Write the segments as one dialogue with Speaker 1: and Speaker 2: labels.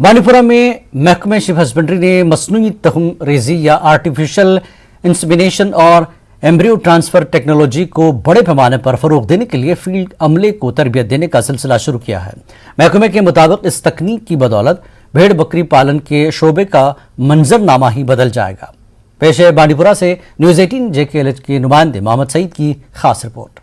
Speaker 1: बांडीपुरा में महकमे ship husbandry ने मसनूई तख्म रेजी या आर्टिफिशियल इंसेमिनेशन और एम्ब्रियो ट्रांसफर टेक्नोलॉजी को बड़े पैमाने पर फरोग देने के लिए फील्ड अमले को तरबियत देने का सिलसिला शुरू किया है। महकमे के मुताबिक इस तकनीक की बदौलत भेड़ बकरी पालन के शोबे का मंजरनामा ही बदल जाएगा। पेश है बांडीपुरा से न्यूज़ 18 JKLH के नुमाइंदे मोहम्मद सईद की खास रिपोर्ट।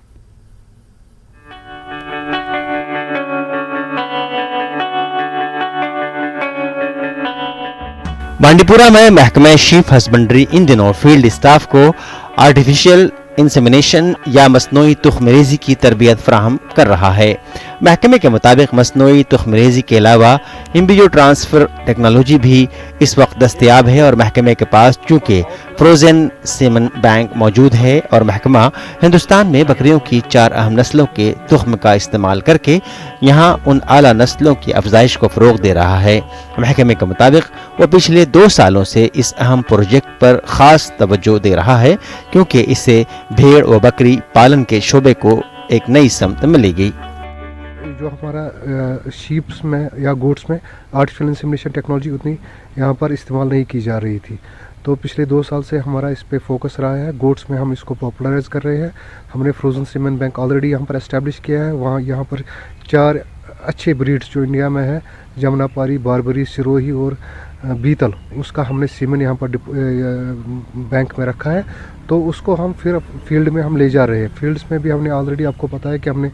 Speaker 2: बांडीपुरा में महकमे शीप हस्बेंड्री इन दिनों फील्ड स्टाफ को आर्टिफिशियल इंसेमिनेशन या मसनूई तुख्मरेजी की तरबियत फराहम कर रहा है। महकमे के मुताबिक मसनूई तुख्मरेजी के अलावा एम्ब्रियो ट्रांसफर टेक्नोलॉजी भी इस वक्त दस्तयाब है और महकमे के पास चूँकि फ्रोजन सेमन बैंक मौजूद है और महकमा हिंदुस्तान में बकरियों की 4 अहम नस्लों के तुख्म का इस्तेमाल करके यहाँ उन आला नस्लों की अफजाइश को फ़रोग दे रहा है। महकमे के मुताबिक वो पिछले 2 सालों से इस अहम प्रोजेक्ट पर ख़ास तवज्जो दे रहा है क्योंकि इससे भेड़ व बकरी पालन के शोबे को एक नई समत मिलेगी।
Speaker 3: जो हमारा शीप्स में या गोट्स में आर्टिफिशियल इंसेमिनेशन टेक्नोलॉजी उतनी यहाँ पर इस्तेमाल नहीं की जा रही थी, तो पिछले 2 साल से हमारा इस पे फोकस रहा है। गोट्स में हम इसको पॉपुलराइज कर रहे हैं। हमने फ्रोजन सीमेन बैंक ऑलरेडी यहाँ पर एस्टेब्लिश किया है। वहाँ यहाँ पर 4 अच्छे ब्रीड्स जो इंडिया में है, जमुनापारी, बारबरी, सिरोही और बीतल, उसका हमने सीमेन यहाँ पर बैंक में रखा है। तो उसको हम फिर फील्ड में हम ले जा रहे हैं। फील्ड्स में भी हमने ऑलरेडी, आपको पता है कि हमने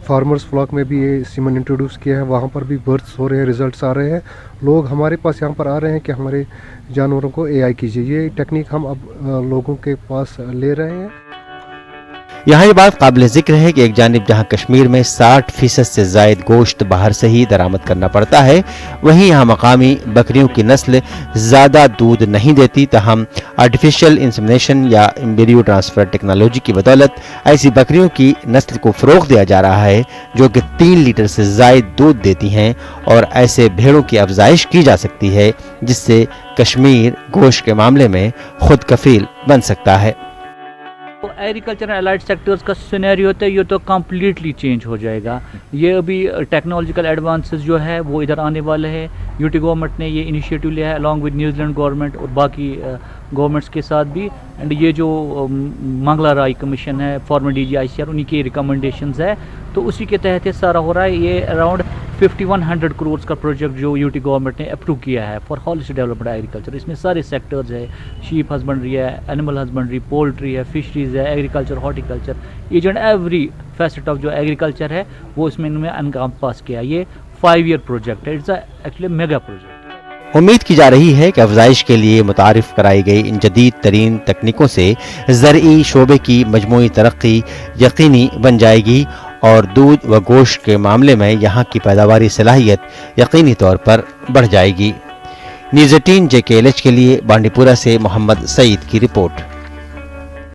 Speaker 3: फार्मर्स फ्लॉक में भी ये सीमेन इंट्रोड्यूस किया है। वहाँ पर भी बर्थ्स हो रहे हैं, रिजल्ट्स आ रहे हैं। लोग हमारे पास यहाँ पर आ रहे हैं कि हमारे जानवरों को AI कीजिए। ये टेक्निक हम अब लोगों के पास ले रहे हैं।
Speaker 2: यहाँ ये बात काबिल जिक्र है कि एक जानिब जहाँ कश्मीर में 60% से ज़ायद गोश्त बाहर से ही दरामद करना पड़ता है, वहीं यहाँ मकामी बकरियों की नस्ल ज़्यादा दूध नहीं देती। तहम आर्टिफिशियल इंसेमिनेशन या एम्ब्रियो ट्रांसफ़र टेक्नोलॉजी की बदौलत ऐसी बकरियों की नस्ल को फ़रोग दिया जा रहा है जो कि 3 लीटर से ज़ायद दूध देती हैं और ऐसे भेड़ों की अफजाइश की जा सकती है जिससे कश्मीर गोश्त के मामले में खुद कफील बन सकता है।
Speaker 4: एग्रीकल्चर एंड अलाइड सेक्टर्स का सिनेरियो होता है, ये तो कम्प्लीटली चेंज हो जाएगा। ये अभी टेक्नोलॉजिकल एडवांसेस जो है वो इधर आने वाले हैं। यूटी गवर्नमेंट ने ये इनिशिएटिव लिया है अलॉन्ग विद न्यूजीलैंड गवर्नमेंट और बाकी गवर्नमेंट्स के साथ भी। एंड ये जो मंगला राय कमीशन है, फॉर्मर DG-ICR, उन्हीं की रिकमेंडेशंस है, तो उसी के तहत ये सारा हो रहा है। ये अराउंड 5100 करोड़ का प्रोजेक्ट जो यूटी गवर्नमेंट ने अप्रूव किया है फॉर होलिस्टिक डेवलपमेंट एग्रीकल्चर। इसमें सारे सेक्टर्स है, शीप हस्बेंड्री है, एनिमल हस्बेंड्री, पोल्ट्री है, फिशरीज है, agriculture, horticulture, each and every facet of जो एग्रीकल्चर है वो इसमें इन्होंने एनकम्पास किया। ये 5 ईयर प्रोजेक्ट है। It's actually mega project.
Speaker 2: उम्मीद की जा रही है कि अफजाइश के लिए मुतारिफ कराई गई इन जदीद तरीन तकनीकों से ज़रई शोबे की मजमूई तरक्की यकीनी बन जाएगी और दूध व गोश्त के मामले में यहाँ की पैदावारी सलाहियत यकीनी तौर पर बढ़ जाएगी। न्यूज़ 18 JKLH के लिए बांडीपुरा से मोहम्मद सईद की रिपोर्ट।